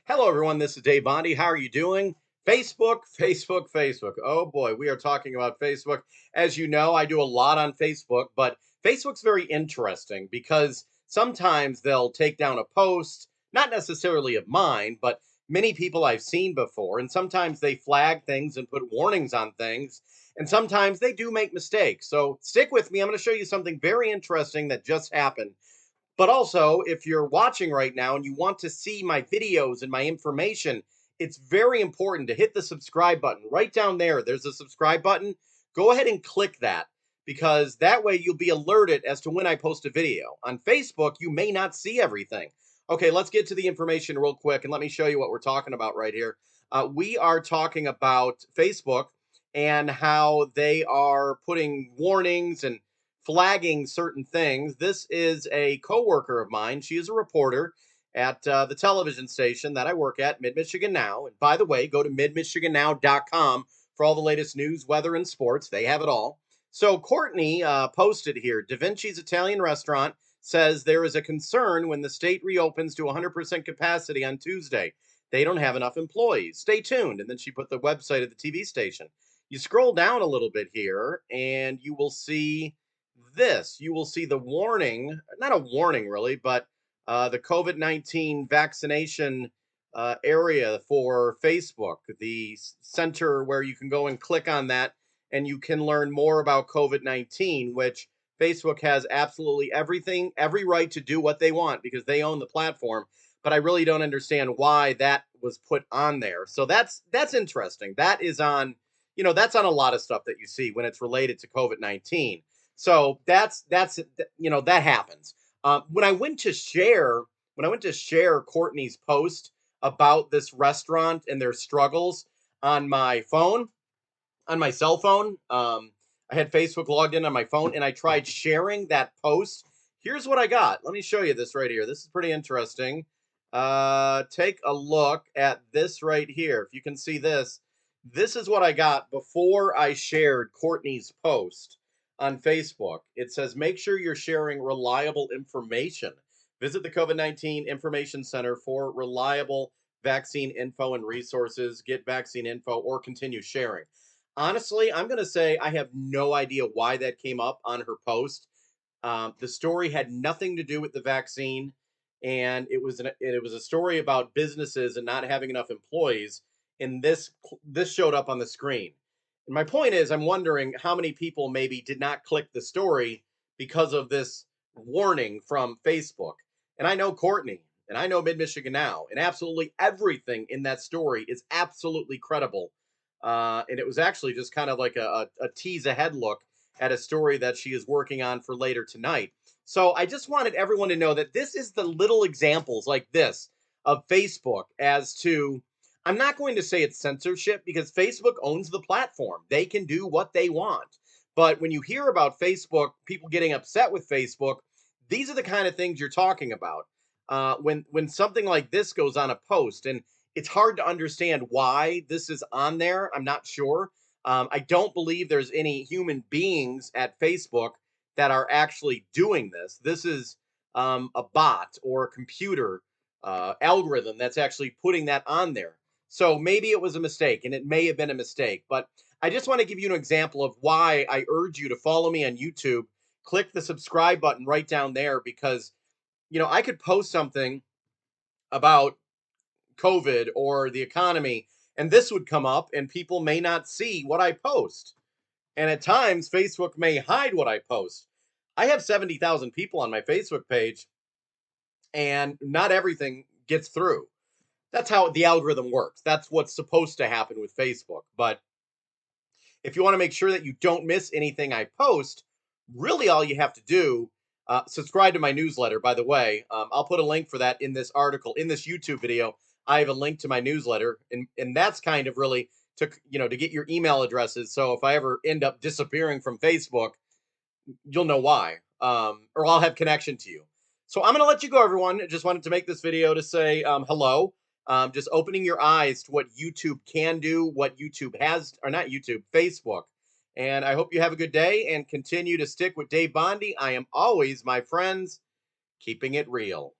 Hello, everyone. This is Dave Bondy. How are you doing? Facebook, Facebook, Facebook. Oh boy, we are talking about Facebook. As you know, I do a lot on Facebook, but Facebook's very interesting because sometimes they'll take down a post, not necessarily of mine, but many people I've seen before. And sometimes they flag things and put warnings on things. And sometimes they do make mistakes. So stick with me. I'm going to show you something very interesting that just happened, but also, if you're watching right now and you want to see my videos and my information, it's very important to hit the subscribe button right down there. There's a subscribe button. Go ahead and click that because that way you'll be alerted as to when I post a video. On Facebook, you may not see everything. Okay, let's get to the information real quick and let me show you what we're talking about right here. We are talking about Facebook and how they are putting warnings and flagging certain things. This is a coworker of mine. She is a reporter at the television station that I work at, Mid Michigan Now. And by the way, go to midmichigannow.com for all the latest news, weather, and sports. They have it all. So Courtney posted here: Da Vinci's Italian restaurant says there is a concern when the state reopens to 100% capacity on Tuesday. They don't have enough employees. Stay tuned. And then she put the website of the TV station. You scroll down a little bit here, and you will see this. You will see the warning, not a warning really, but the COVID-19 vaccination area for Facebook, the center where you can go and click on that and you can learn more about COVID-19, which Facebook has absolutely everything, every right to do what they want because they own the platform. But I really don't understand why that was put on there. So that's interesting. That is on, that's on a lot of stuff that you see when it's related to COVID-19. So that happens. When I went to share Courtney's post about this restaurant and their struggles on my phone, on my cell phone, I had Facebook logged in on my phone, and I tried sharing that post. Here's what I got. Let me show you this right here. This is pretty interesting. Take a look at this right here. If you can see this, this is what I got before I shared Courtney's post on Facebook. It says, make sure you're sharing reliable information. Visit the COVID-19 Information Center for reliable vaccine info and resources. Get vaccine info or continue sharing. Honestly, I'm going to say I have no idea why that came up on her post. The story had nothing to do with the vaccine, and it was a story about businesses and not having enough employees. And this showed up on the screen. And my point is, I'm wondering how many people maybe did not click the story because of this warning from Facebook. And I know Courtney, and I know Mid Michigan Now, and absolutely everything in that story is absolutely credible. And it was actually just kind of like a tease ahead look at a story that she is working on for later tonight. So I just wanted everyone to know that this is the little examples like this of Facebook as to, I'm not going to say it's censorship because Facebook owns the platform. They can do what they want. But when you hear about Facebook, people getting upset with Facebook, these are the kind of things you're talking about. When something like this goes on a post, and it's hard to understand why this is on there. I'm not sure. I don't believe there's any human beings at Facebook that are actually doing this. This is a bot or a computer algorithm that's actually putting that on there. So maybe it was a mistake, and it may have been a mistake. But I just want to give you an example of why I urge you to follow me on YouTube. Click the subscribe button right down there because, I could post something about COVID or the economy, and this would come up, and people may not see what I post. And at times, Facebook may hide what I post. I have 70,000 people on my Facebook page, and not everything gets through. That's how the algorithm works. That's what's supposed to happen with Facebook. But if you want to make sure that you don't miss anything I post, really all you have to do, subscribe to my newsletter, by the way. I'll put a link for that in this article, in this YouTube video. I have a link to my newsletter, and that's kind of really to get your email addresses. So if I ever end up disappearing from Facebook, you'll know why, or I'll have connection to you. So I'm going to let you go, everyone. I just wanted to make this video to say hello. Just opening your eyes to what YouTube can do, what YouTube has, or not YouTube, Facebook. And I hope you have a good day and continue to stick with Dave Bondy. I am always, my friends, keeping it real.